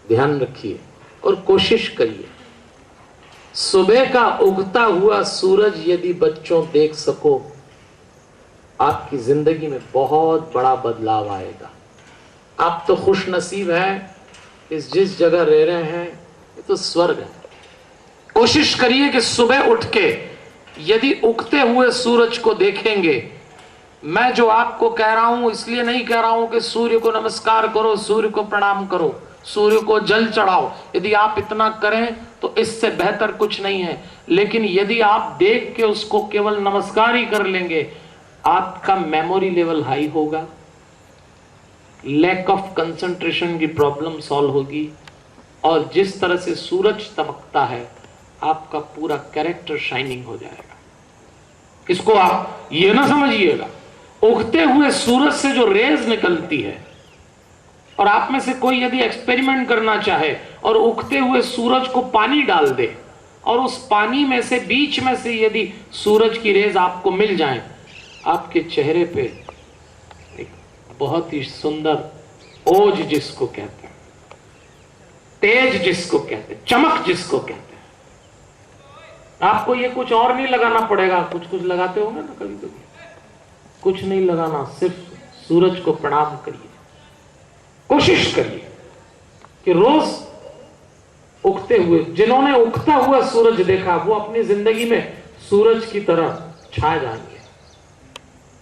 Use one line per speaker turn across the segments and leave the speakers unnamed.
ध्यान रखिए और कोशिश करिए। सुबह का उगता हुआ सूरज यदि बच्चों देख सको, आपकी जिंदगी में बहुत बड़ा बदलाव आएगा। आप तो खुश नसीब हैं, इस जिस जगह रह रहे हैं ये तो स्वर्ग है। कोशिश करिए कि सुबह उठ के यदि उगते हुए सूरज को देखेंगे, मैं जो आपको कह रहा हूं इसलिए नहीं कह रहा हूं कि सूर्य को नमस्कार करो, सूर्य को प्रणाम करो, सूर्य को जल चढ़ाओ। यदि आप इतना करें तो इससे बेहतर कुछ नहीं है। लेकिन यदि आप देख के उसको केवल नमस्कार ही कर लेंगे, आपका मेमोरी लेवल हाई होगा, लैक ऑफ कंसंट्रेशन की प्रॉब्लम सॉल्व होगी, और जिस तरह से सूरज चमकता है आपका पूरा कैरेक्टर शाइनिंग हो जाएगा। इसको आप ये ना समझिएगा, उगते हुए सूरज से जो रेज निकलती है, और आप में से कोई यदि एक्सपेरिमेंट करना चाहे और उगते हुए सूरज को पानी डाल दे और उस पानी में से बीच में से यदि सूरज की रेज आपको मिल जाए, आपके चेहरे पे एक बहुत ही सुंदर ओज जिसको कहते हैं, तेज जिसको कहते हैं, चमक जिसको कहते हैं, आपको ये कुछ और नहीं लगाना पड़ेगा। कुछ कुछ लगाते होंगे ना कभी कभी, कुछ नहीं लगाना, सिर्फ सूरज को प्रणाम करिए। कोशिश करिए कि रोज उगते हुए, जिन्होंने उगता हुआ सूरज देखा वो अपनी जिंदगी में सूरज की तरह छा जाएंगे।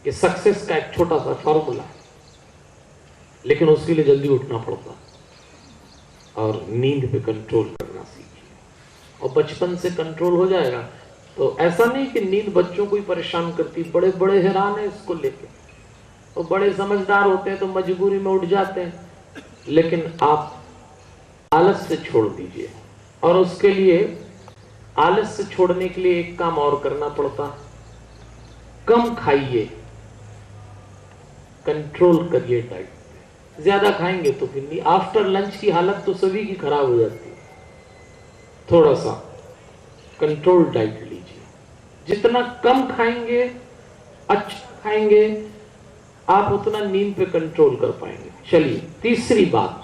ये सक्सेस का एक छोटा सा फॉर्मूला है, लेकिन उसके लिए जल्दी उठना पड़ता और नींद पे कंट्रोल करना सीखिए, और बचपन से कंट्रोल हो जाएगा। तो ऐसा नहीं कि नींद बच्चों को ही परेशान करती, बड़े बड़े हैरान है इसको लेके, तो बड़े समझदार होते हैं तो मजबूरी में उठ जाते हैं। लेकिन आप आलस से छोड़ दीजिए, और उसके लिए आलस से छोड़ने के लिए एक काम और करना पड़ता, कम खाइए, कंट्रोल करिए डाइट। ज्यादा खाएंगे तो फिर नहीं, आफ्टर लंच की हालत तो सभी की खराब हो जाती है। थोड़ा सा कंट्रोल डाइट लीजिए, जितना कम खाएंगे, अच्छा खाएंगे, आप उतना नींद पे कंट्रोल कर पाएंगे। चलिए तीसरी बात,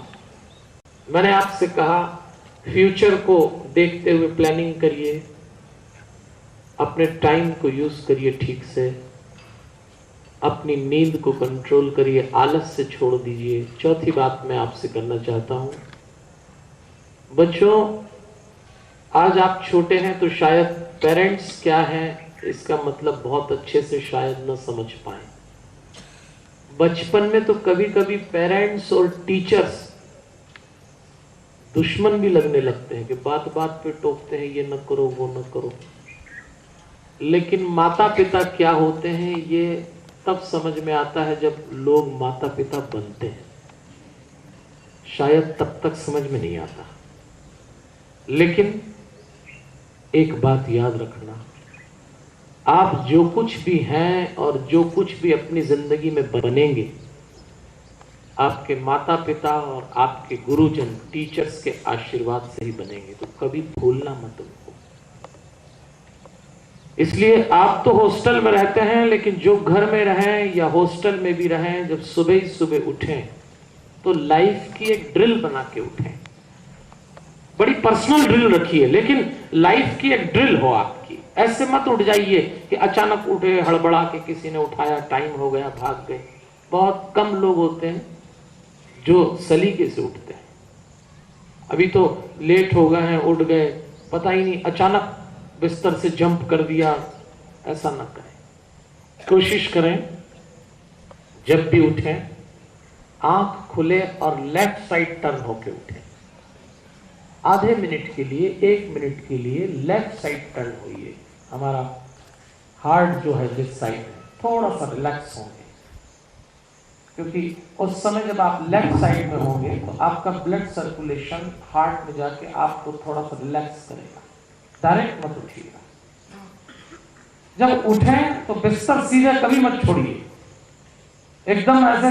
मैंने आपसे कहा फ्यूचर को देखते हुए प्लानिंग करिए, अपने टाइम को यूज करिए ठीक से, अपनी नींद को कंट्रोल करिए, आलस से छोड़ दीजिए। चौथी बात मैं आपसे करना चाहता हूं, बच्चों आज आप छोटे हैं तो शायद पेरेंट्स क्या हैं इसका मतलब बहुत अच्छे से शायद न समझ पाए। बचपन में तो कभी कभी पेरेंट्स और टीचर्स दुश्मन भी लगने लगते हैं कि बात बात पे टोकते हैं, ये न करो वो न करो। लेकिन माता पिता क्या होते हैं ये तब समझ में आता है जब लोग माता पिता बनते हैं, शायद तब तक समझ में नहीं आता। लेकिन एक बात याद रखना, आप जो कुछ भी हैं और जो कुछ भी अपनी जिंदगी में बनेंगे, आपके माता पिता और आपके गुरुजन टीचर्स के आशीर्वाद से ही बनेंगे, तो कभी भूलना मत उनको। इसलिए आप तो हॉस्टल में रहते हैं, लेकिन जो घर में रहें या हॉस्टल में भी रहें, जब सुबह ही सुबह उठें तो लाइफ की एक ड्रिल बना के उठें। बड़ी पर्सनल ड्रिल रखिए, लेकिन लाइफ की एक ड्रिल हो आपकी। ऐसे मत उठ जाइए कि अचानक उठे, हड़बड़ा के किसी ने उठाया, टाइम हो गया, भाग गए। बहुत कम लोग होते हैं जो सलीके से उठते हैं। अभी तो लेट हो गए हैं, उठ गए, पता ही नहीं, अचानक बिस्तर से जंप कर दिया, ऐसा ना करें। कोशिश करें जब भी उठें आंख खुले और लेफ्ट साइड टर्न होके उठें। आधे मिनट के लिए, 1 मिनट के लिए लेफ्ट साइड टर्न होइए। हमारा हार्ट जो है जिस साइड है थोड़ा सा रिलैक्स होंगे, क्योंकि उस समय जब आप लेफ्ट साइड में होंगे तो आपका ब्लड सर्कुलेशन हार्ट में जाके आपको थोड़ा सा रिलैक्स करेगा। डायरेक्ट मत उठिएगा। जब उठें तो बिस्तर सीधे कभी मत छोड़िए, एकदम ऐसे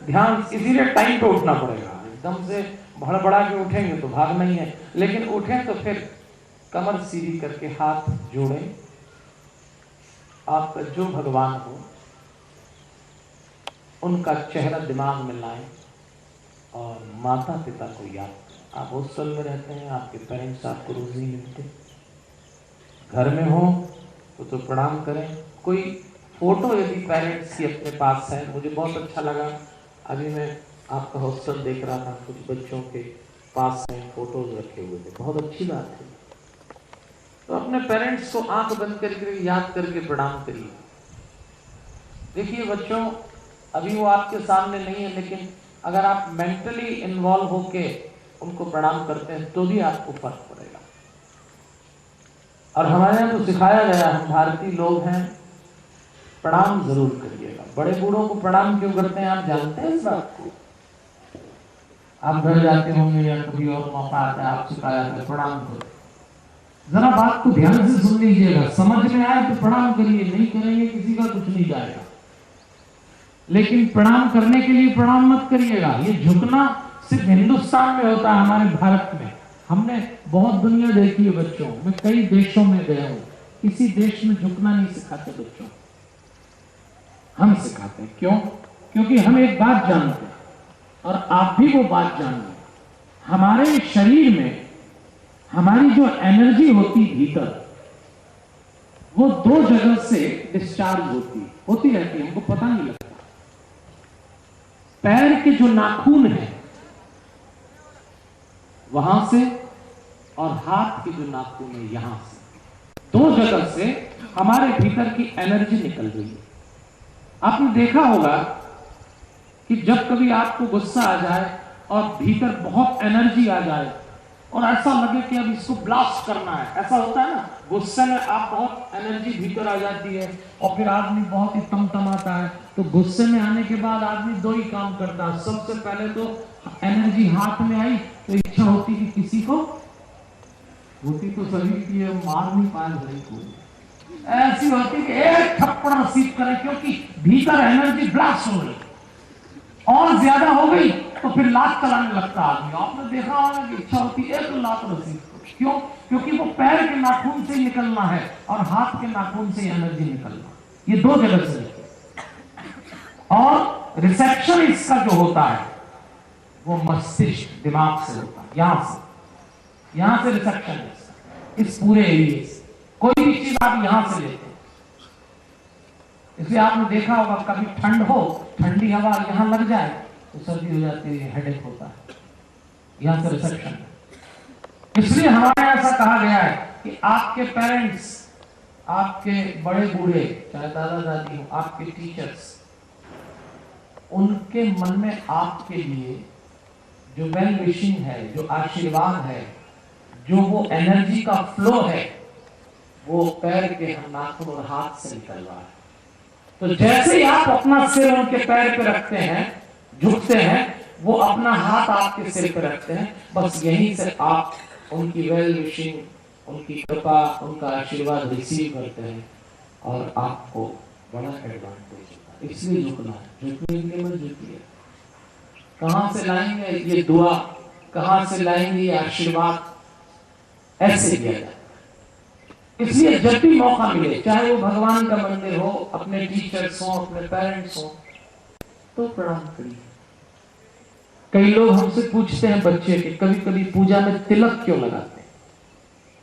ध्यान, इसीलिए टाइम पे उठना पड़ेगा। एकदम से भड़बड़ा के उठेंगे तो भागना ही है, लेकिन उठें तो फिर कमर सीधी करके हाथ जोड़ें, आपका जो भगवान हो उनका चेहरा दिमाग में लाएं और माता पिता को याद करें। आप हॉस्टल में रहते हैं, आपके पेरेंट्स आपको रोज नहीं मिलते, घर में हो तो प्रणाम करें। कोई फोटो यदि पेरेंट्स की अपने पास है, मुझे बहुत अच्छा लगा, अभी मैं आपका हॉस्टल देख रहा था, कुछ बच्चों के पास में फोटोज रखे हुए थे, बहुत अच्छी बात है। तो अपने पेरेंट्स को आंख बंद करके याद करके प्रणाम करिए। देखिए बच्चों, अभी वो आपके सामने नहीं है, लेकिन अगर आप मेंटली इन्वॉल्व होके उनको प्रणाम करते हैं तो भी आपको फर्क पड़ेगा। और हमारे यहाँ तो सिखाया गया, हम भारतीय लोग हैं, प्रणाम जरूर करिएगा। बड़े बूढ़ों को प्रणाम क्यों करते हैं आप जानते हैं इस बात को? आप घर जाते होंगे या कभी और मौका आता है, आप सिखाया है प्रणाम करो। जरा बात को ध्यान से सुन लीजिएगा, समझ में आए तो प्रणाम करिए, नहीं करेंगे किसी का कुछ नहीं जाएगा। लेकिन प्रणाम करने के लिए प्रणाम मत करिएगा। ये झुकना सिर्फ हिंदुस्तान में होता है, हमारे भारत में। हमने बहुत दुनिया देखी है बच्चों, मैं कई देशों में गया हूं, किसी देश में झुकना नहीं सिखाते बच्चों, हम सिखाते हैं। क्यों? क्योंकि हम एक बात जानते हैं, और आप भी वो बात जानते हैं, हमारे शरीर में हमारी जो एनर्जी होती भीतर, वो दो जगह से डिस्चार्ज होती रहती है, हमको पता नहीं लगता। पैर के जो नाखून है वहां से, और हाथ के जो नाखून है यहां से, दो जगह से हमारे भीतर की एनर्जी निकल रही है। आपने देखा होगा कि जब कभी आपको गुस्सा आ जाए और भीतर बहुत एनर्जी आ जाए और ऐसा लगे कि अब इसको ब्लास्ट करना है, ऐसा होता है ना, गुस्से में आप बहुत एनर्जी भीतर आ जाती है और फिर आदमी बहुत ही तमतमाता है। तो गुस्से में आने के बाद आदमी दो ही काम करता है, सबसे पहले तो एनर्जी हाथ में आई तो इच्छा होती कि किसी को, होती तो सभी की है, मार नहीं पाए सभी को, ऐसी होती कि एक थप्पड़ नसीब करे, क्योंकि भीतर एनर्जी ब्लास्ट हो गई, और ज्यादा हो गई तो फिर लात चलाने लगता आदमी। आपने देखा होगा कि इच्छा होती एक लात नसीब। क्यों? क्योंकि वो पैर के नाखून से निकलना है और हाथ के नाखून से एनर्जी निकलना, ये दो जगह से। और रिसेप्शन इसका जो होता है वो मस्तिष्क, दिमाग से होता है, यहां से रिसेप्शन है इस पूरे एरिया से। कोई भी चीज आप यहां से लेते हैं, इसलिए आपने देखा होगा कभी ठंड हो, ठंडी हवा यहां लग जाए तो सर्दी हो जाती है, हेडेक होता है, यहां से रिसेप्शन है। इसलिए हमारे यहां ऐसा कहा गया है कि आपके पेरेंट्स, आपके बड़े बूढ़े, चाहे दादा दादी हो, आपके टीचर्स, उनके मन में आपके लिए जो वेल विशिंग है, जो आशीर्वाद है, जो वो एनर्जी का फ्लो है, वो पैर के नाखून और हाथ से निकल रहा है। तो जैसे ही आप अपना सिर उनके पैर पे रखते हैं, झुकते हैं, वो अपना हाथ आपके सिर पे रखते हैं, बस यहीं से आप उनकी वेल विशिंग, उनकी कृपा, उनका आशीर्वाद रिसीव करते हैं और आपको बड़ा एडवांटेज होता है। इसलिए झुकना है, झुकने के लिए मत झुकिए। कहां से लाएंगे ये दुआ, कहां से लाएंगे ये आशीर्वाद, ऐसे किया जाए। इसलिए जब भी मौका मिले, चाहे वो भगवान का मंदिर हो, अपने टीचर्स हो, अपने पेरेंट्स हो, तो प्रणाम करिए। कई लोग हमसे पूछते हैं बच्चे के, कभी कभी पूजा में तिलक क्यों लगाते हैं?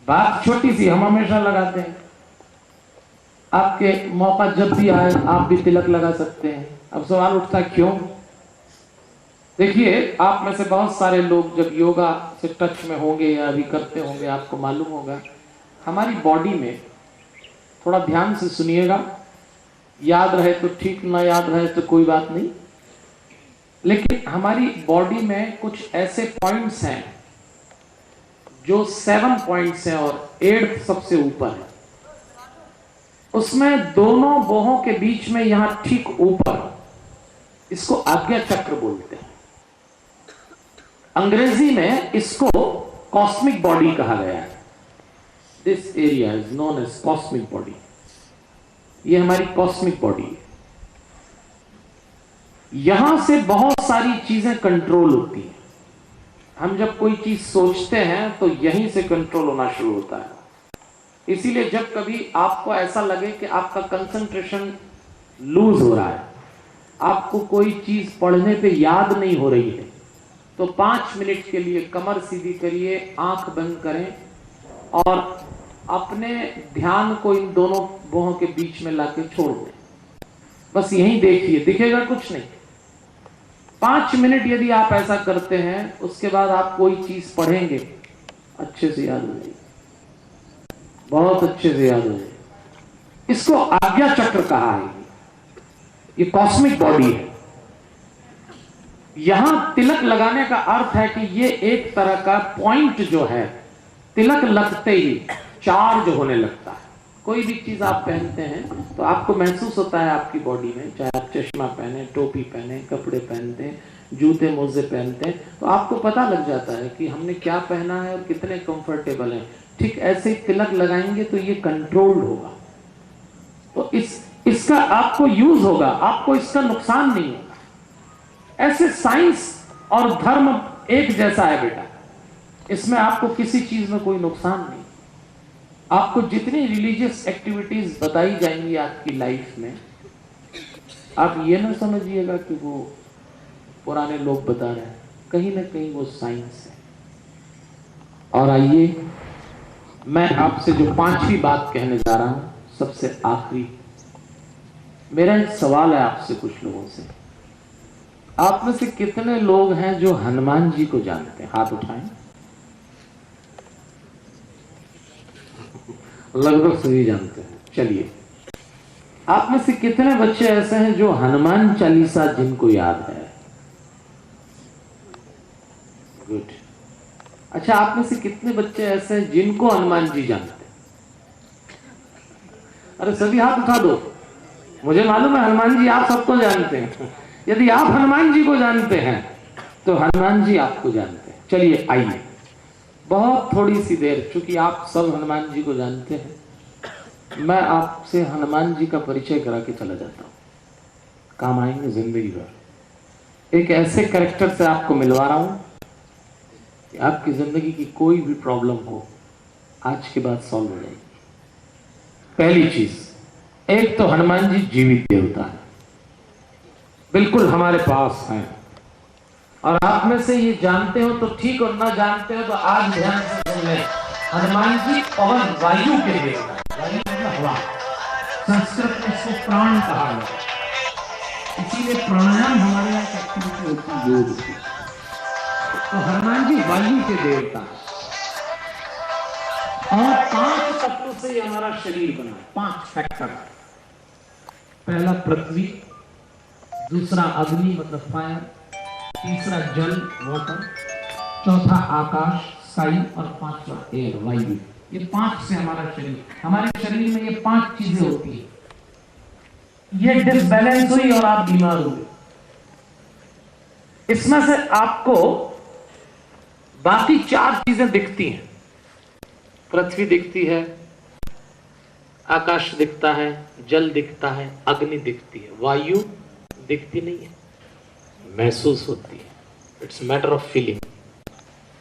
बात छोटी सी, हम हमेशा लगाते हैं। आपके मौका जब भी आए आप भी तिलक लगा सकते हैं। अब सवाल उठता क्यों? देखिए, आप में से बहुत सारे लोग जब योगा से टच में होंगे या अभी करते होंगे, आपको मालूम होगा हमारी बॉडी में, थोड़ा ध्यान से सुनिएगा, याद रहे तो ठीक, ना याद रहे तो कोई बात नहीं, लेकिन हमारी बॉडी में कुछ ऐसे पॉइंट्स हैं जो 7 पॉइंट्स हैं और 8th सबसे ऊपर है। उसमें दोनों बोहों के बीच में यहां ठीक ऊपर, इसको आज्ञा चक्र बोलते हैं। अंग्रेजी में इसको कॉस्मिक बॉडी कहा गया है। This area is known as cosmic body. ये हमारी कॉस्मिक बॉडी है। यहां से बहुत सारी चीजें कंट्रोल होती हैं। हम जब कोई चीज सोचते हैं तो यहीं से कंट्रोल होना शुरू होता है। इसीलिए जब कभी आपको ऐसा लगे कि आपका कंसंट्रेशन लूज हो रहा है, आपको कोई चीज पढ़ने पे याद नहीं हो रही है, तो 5 मिनट के लिए कमर सीधी करिए, आंख बंद करें और अपने ध्यान को इन दोनों भुवों के बीच में लाके छोड़ दें। बस यहीं देखिए, दिखेगा कुछ नहीं। 5 मिनट यदि आप ऐसा करते हैं, उसके बाद आप कोई चीज पढ़ेंगे, अच्छे से याद हो जाएगी, बहुत अच्छे से याद हो जाएगी। इसको आज्ञा चक्र कहा है। ये कॉस्मिक बॉडी है। यहां तिलक लगाने का अर्थ है कि ये एक तरह का पॉइंट जो है, तिलक लगते ही चार्ज होने लगता है। कोई भी चीज आप पहनते हैं तो आपको महसूस होता है आपकी बॉडी में, चाहे आप चश्मा पहने, टोपी पहने, कपड़े पहनते हैं, जूते मोजे पहनते हैं, तो आपको पता लग जाता है कि हमने क्या पहना है और कितने कंफर्टेबल हैं। ठीक ऐसे ही तिलक लगाएंगे तो ये कंट्रोल्ड होगा, तो इसका आपको यूज होगा, आपको इसका नुकसान नहीं होगा। ऐसे साइंस और धर्म एक जैसा है बेटा, इसमें आपको किसी चीज में कोई नुकसान नहीं। आपको जितनी रिलीजियस एक्टिविटीज बताई जाएंगी आपकी लाइफ में, आप ये ना समझिएगा कि वो पुराने लोग बता रहे हैं, कहीं ना कहीं वो साइंस है। और आइए मैं आपसे जो 5वीं बात कहने जा रहा हूं, सबसे आखिरी, मेरा एक सवाल है आपसे, कुछ लोगों से। आप में से कितने लोग हैं जो हनुमान जी को जानते हैं? हाथ उठाएं। लगभग सभी जानते हैं। चलिए, आप में से कितने बच्चे ऐसे हैं जो हनुमान चालीसा जिनको याद है? गुड। अच्छा, आप में से कितने बच्चे ऐसे हैं जिनको हनुमान जी जानते हैं? अरे सभी हाथ उठा दो। मुझे मालूम है हनुमान जी आप सबको जानते हैं। यदि आप हनुमान जी को जानते हैं तो हनुमान जी आपको जानते हैं। चलिए आइए, बहुत थोड़ी सी देर, चूंकि आप सब हनुमान जी को जानते हैं, मैं आपसे हनुमान जी का परिचय करा के चला जाता हूं, काम आएंगे जिंदगी भर। एक ऐसे कैरेक्टर से आपको मिलवा रहा हूं कि आपकी जिंदगी की कोई भी प्रॉब्लम हो, आज के बाद सॉल्व हो जाएगी। पहली चीज, एक तो हनुमान जी जीवित देवता है, बिल्कुल हमारे पास हैं। और आप में से ये जानते हो तो ठीक, और ना जानते हो तो आज ध्यान से सुन लें। हनुमान जी पवन वायु के देवता, वायु मतलब हवा, संस्कृत में इसको प्राण कहा है। इसीलिए प्राणायाम हमारे यहाँ एक्टिविटी होती है, योग होती है। तो हनुमान जी वायु के देवता है। और 5 तत्वों से ये हमारा शरीर बना, 5 फैक्टर। पहला पृथ्वी, दूसरा अग्नि मतलब फायर, तीसरा जल वाटर, चौथा आकाश स्काई, और 5वां एयर वायु। ये 5 से हमारा शरीर, हमारे शरीर में ये 5 चीजें होती है। ये डिसबैलेंस हुई और आप बीमार हुए। इसमें से आपको बाकी 4 चीजें दिखती हैं। पृथ्वी दिखती है, आकाश दिखता है, जल दिखता है, अग्नि दिखती है, वायु दिखती नहीं है, महसूस होती है। इट्स मैटर ऑफ फीलिंग,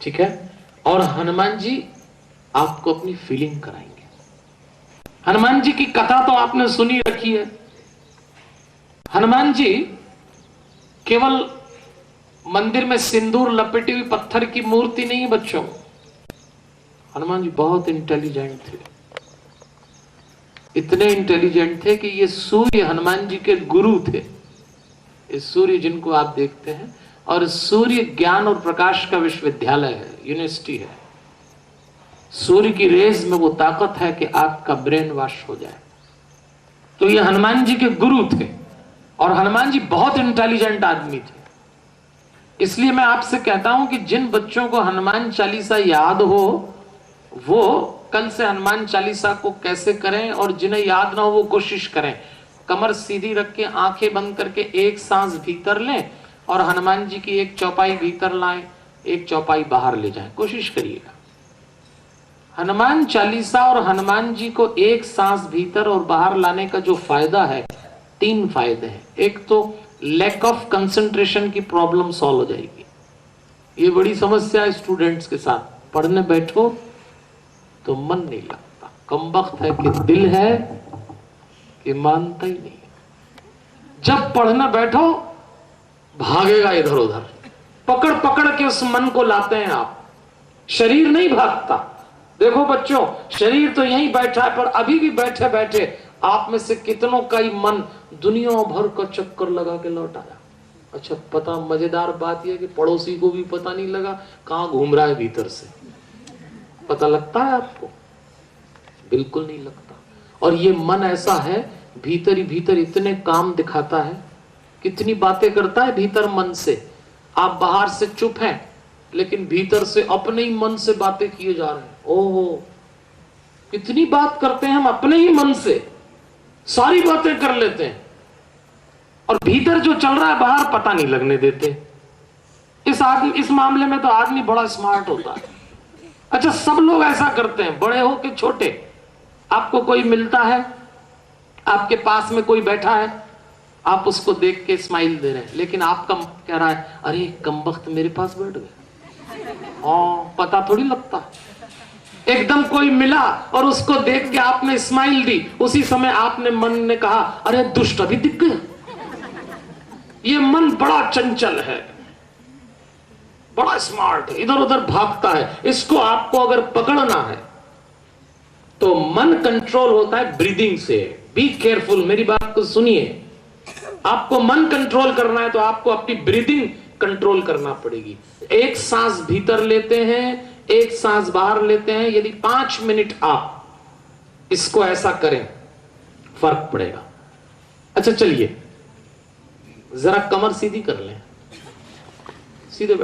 ठीक है। और हनुमान जी आपको अपनी फीलिंग कराएंगे। हनुमान जी की कथा तो आपने सुनी रखी है। हनुमान जी केवल मंदिर में सिंदूर लपेटी हुई पत्थर की मूर्ति नहीं बच्चों। हनुमान जी बहुत इंटेलिजेंट थे, इतने इंटेलिजेंट थे कि ये सूर्य हनुमान जी के गुरु थे। इस सूर्य जिनको आप देखते हैं, और सूर्य ज्ञान और प्रकाश का विश्वविद्यालय है, यूनिवर्सिटी है। सूर्य की रेज में वो ताकत है कि आपका ब्रेन वॉश हो जाए। तो ये हनुमान जी के गुरु थे, और हनुमान जी बहुत इंटेलिजेंट आदमी थे। इसलिए मैं आपसे कहता हूं कि जिन बच्चों को हनुमान चालीसा याद हो, वो कल से हनुमान चालीसा को कैसे करें, और जिन्हें याद ना हो वो कोशिश करें। कमर सीधी रख के, आंखें बंद करके, एक सांस भीतर लें और हनुमान जी की एक चौपाई भीतर लाएं, एक चौपाई बाहर ले जाएं। कोशिश करिएगा। हनुमान चालीसा और हनुमान जी को एक सांस भीतर और बाहर लाने का जो फायदा है, 3 फायदे हैं। एक तो लैक ऑफ कंसंट्रेशन की प्रॉब्लम सॉल्व हो जाएगी। ये बड़ी समस्या है स्टूडेंट्स के साथ। पढ़ने बैठो तो मन नहीं लगता, कमबख्त है कि दिल है कि मानता ही नहीं। जब पढ़ने बैठो भागेगा इधर उधर, पकड़ पकड़ के उस मन को लाते हैं आप। शरीर नहीं भागता। देखो बच्चों, शरीर तो यहीं बैठा है, पर अभी भी बैठे बैठे आप में से कितनों का ही मन दुनिया भर का चक्कर लगा के लौट आया। अच्छा, पता मजेदार बात यह कि पड़ोसी को भी पता नहीं लगा कहां घूम रहा है भीतर से। पता लगता है आपको? बिल्कुल नहीं लगता। और ये मन ऐसा है, भीतर ही भीतर इतने काम दिखाता है, कितनी बातें करता है भीतर मन से। आप बाहर से चुप हैं, लेकिन भीतर से अपने ही मन से बातें किए जा रहे हैं। ओहो, कितनी बात करते हैं हम अपने ही मन से, सारी बातें कर लेते हैं, और भीतर जो चल रहा है बाहर पता नहीं लगने देते। इस मामले में तो आदमी बड़ा स्मार्ट होता है। अच्छा, सब लोग ऐसा करते हैं, बड़े हो कि छोटे। आपको कोई मिलता है, आपके पास में कोई बैठा है, आप उसको देख के स्माइल दे रहे हैं, लेकिन आपका कह रहा है अरे कमबख्त मेरे पास बैठ गए। हाँ, पता थोड़ी लगता। एकदम कोई मिला और उसको देख के आपने स्माइल दी, उसी समय आपने मन ने कहा अरे दुष्ट अभी दिख गया। ये मन बड़ा चंचल है, बड़ा स्मार्ट है, इधर उधर भागता है। इसको आपको अगर पकड़ना है तो मन कंट्रोल होता है ब्रीदिंग से। बी केयरफुल, मेरी बात को सुनिए। आपको मन कंट्रोल करना है तो आपको अपनी ब्रीदिंग कंट्रोल करना पड़ेगी। एक सांस भीतर लेते हैं, एक सांस बाहर लेते हैं। यदि 5 मिनट आप इसको ऐसा करें, फर्क पड़ेगा। अच्छा चलिए, जरा कमर सीधी कर लें।